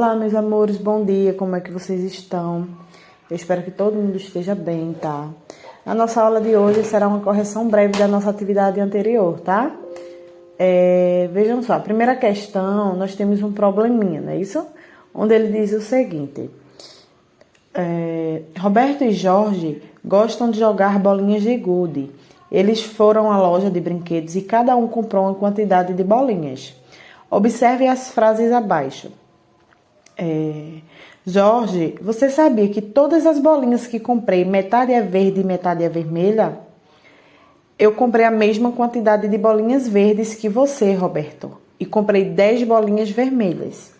Olá, meus amores, bom dia, como é que vocês estão? Eu espero que todo mundo esteja bem, tá? A nossa aula de hoje será uma correção breve da nossa atividade anterior, tá? Vejam só, a primeira questão, nós temos um probleminha, não é isso? Onde ele diz o seguinte: Roberto e Jorge gostam de jogar bolinhas de gude. Eles foram à loja de brinquedos e cada um comprou uma quantidade de bolinhas. Observe as frases abaixo. Jorge, você sabia que todas as bolinhas que comprei, metade é verde e metade é vermelha? Eu comprei a mesma quantidade de bolinhas verdes que você, Roberto, e comprei 10 bolinhas vermelhas.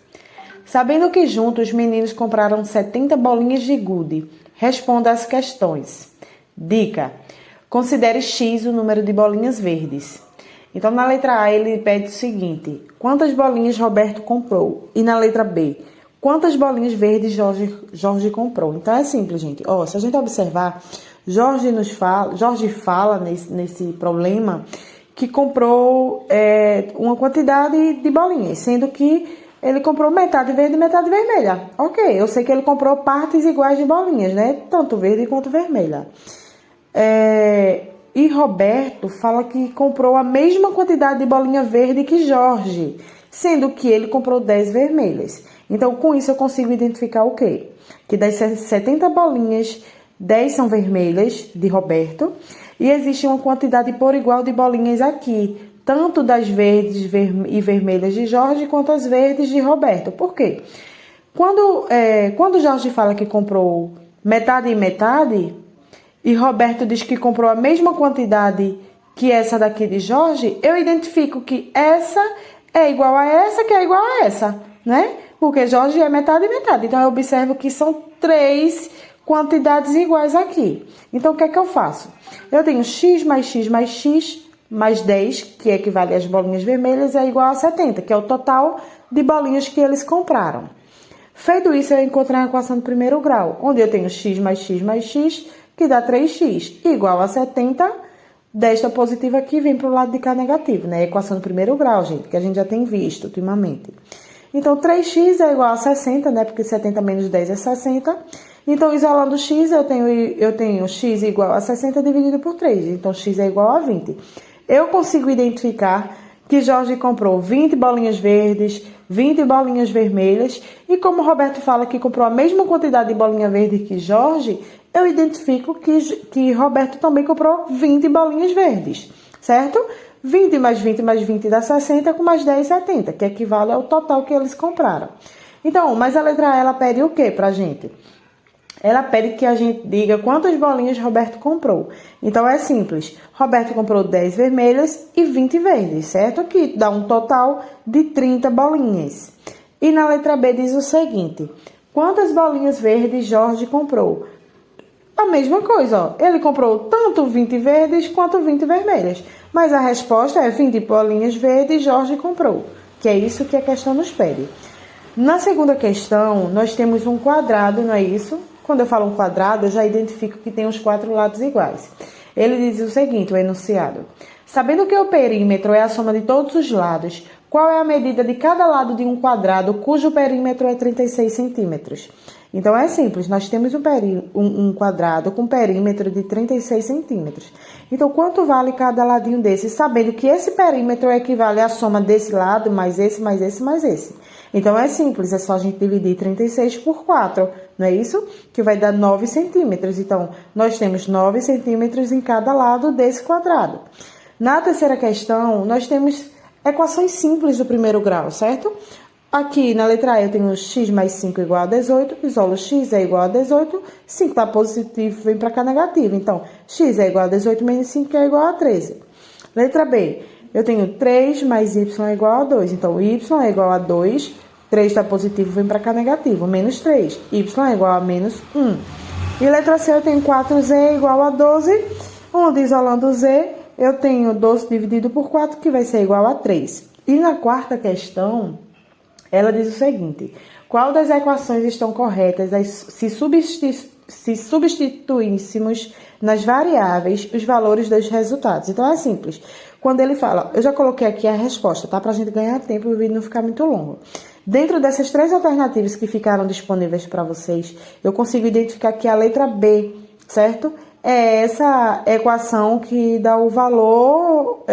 Sabendo que juntos os meninos compraram 70 bolinhas de gude, responda às questões. Dica: considere X o número de bolinhas verdes. Então, na letra A, ele pede o seguinte: quantas bolinhas Roberto comprou? E na letra B, quantas bolinhas verdes Jorge comprou? Então, é simples, gente. Se a gente observar, Jorge fala nesse problema que comprou uma quantidade de bolinhas, sendo que ele comprou metade verde e metade vermelha. Ok, eu sei que ele comprou partes iguais de bolinhas, né? Tanto verde quanto vermelha. E Roberto fala que comprou a mesma quantidade de bolinha verde que Jorge, sendo que ele comprou 10 vermelhas. Então, com isso, eu consigo identificar o quê? Que das 70 bolinhas, 10 são vermelhas, de Roberto, e existe uma quantidade por igual de bolinhas aqui, tanto das verdes e vermelhas de Jorge, quanto as verdes de Roberto. Por quê? Quando Jorge fala que comprou metade e metade, e Roberto diz que comprou a mesma quantidade que essa daqui de Jorge, eu identifico que essa é igual a essa, que é igual a essa, né? Porque Jorge é metade e metade. Então, eu observo que são 3 quantidades iguais aqui. Então, o que é que eu faço? Eu tenho x mais x mais x mais 10, que equivale às bolinhas vermelhas, é igual a 70, que é o total de bolinhas que eles compraram. Feito isso, eu encontrei a equação do primeiro grau, onde eu tenho x mais x mais x, que dá 3x, igual a 70, desta positiva aqui vem para o lado de cá negativo, né? A equação do primeiro grau, gente, que a gente já tem visto ultimamente. Então, 3x é igual a 60, né? Porque 70 menos 10 é 60. Então, isolando x, eu tenho x igual a 60 dividido por 3. Então, x é igual a 20. Eu consigo identificar que Jorge comprou 20 bolinhas verdes, 20 bolinhas vermelhas. E como o Roberto fala que comprou a mesma quantidade de bolinha verde que Jorge, eu identifico que Roberto também comprou 20 bolinhas verdes, certo? 20 mais 20 mais 20 dá 60, com mais 10, 70, que equivale ao total que eles compraram. Então, mas a letra A, ela pede o quê pra gente? Ela pede que a gente diga quantas bolinhas Roberto comprou. Então, é simples. Roberto comprou 10 vermelhas e 20 verdes, certo? Que dá um total de 30 bolinhas. E na letra B diz o seguinte: quantas bolinhas verdes Jorge comprou? A mesma coisa, ele comprou tanto 20 verdes quanto 20 vermelhas. Mas a resposta é 20 bolinhas verdes Jorge comprou, que é isso que a questão nos pede. Na segunda questão, nós temos um quadrado, não é isso? Quando eu falo um quadrado, eu já identifico que tem os 4 lados iguais. Ele diz o seguinte, o enunciado: sabendo que o perímetro é a soma de todos os lados, qual é a medida de cada lado de um quadrado cujo perímetro é 36 centímetros? Então, é simples, nós temos um quadrado com perímetro de 36 centímetros. Então, quanto vale cada ladinho desse? Sabendo que esse perímetro equivale à soma desse lado, mais esse, mais esse, mais esse. Então, é simples, é só a gente dividir 36 por 4, não é isso? Que vai dar 9 centímetros. Então, nós temos 9 centímetros em cada lado desse quadrado. Na terceira questão, nós temos equações simples do primeiro grau, certo? Aqui, na letra A, eu tenho x mais 5 igual a 18, isolo x é igual a 18, 5 está positivo, vem para cá negativo. Então, x é igual a 18 menos 5, que é igual a 13. Letra B, eu tenho 3 mais y é igual a 2. Então, y é igual a 2, 3 está positivo, vem para cá negativo, menos 3. Y é igual a menos 1. E letra C, eu tenho 4z igual a 12, onde, isolando z, eu tenho 12 dividido por 4, que vai ser igual a 3. E na quarta questão, ela diz o seguinte: qual das equações estão corretas se substituíssemos nas variáveis os valores dos resultados? Então, é simples. Quando ele fala, eu já coloquei aqui a resposta, tá? Pra gente ganhar tempo e o vídeo não ficar muito longo. Dentro dessas 3 alternativas que ficaram disponíveis para vocês, eu consigo identificar que a letra B, certo? É essa equação que dá o valor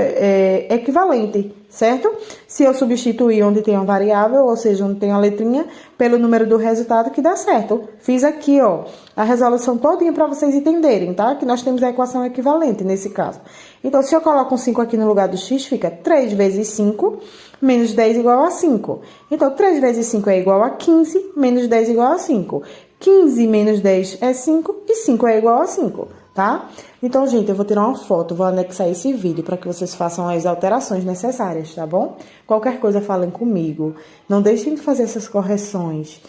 equivalente, certo? Se eu substituir onde tem uma variável, ou seja, onde tem a letrinha, pelo número do resultado, que dá certo. Fiz aqui, ó, a resolução todinha para vocês entenderem, tá? Que nós temos a equação equivalente nesse caso. Então, se eu coloco um 5 aqui no lugar do x, fica 3 vezes 5, menos 10 igual a 5. Então, 3 vezes 5 é igual a 15, menos 10 igual a 5. 15 menos 10 é 5 e 5 é igual a 5. Tá? Então, gente, eu vou tirar uma foto, vou anexar esse vídeo para que vocês façam as alterações necessárias, tá bom? Qualquer coisa, falem comigo. Não deixem de fazer essas correções.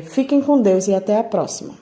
Fiquem com Deus e até a próxima.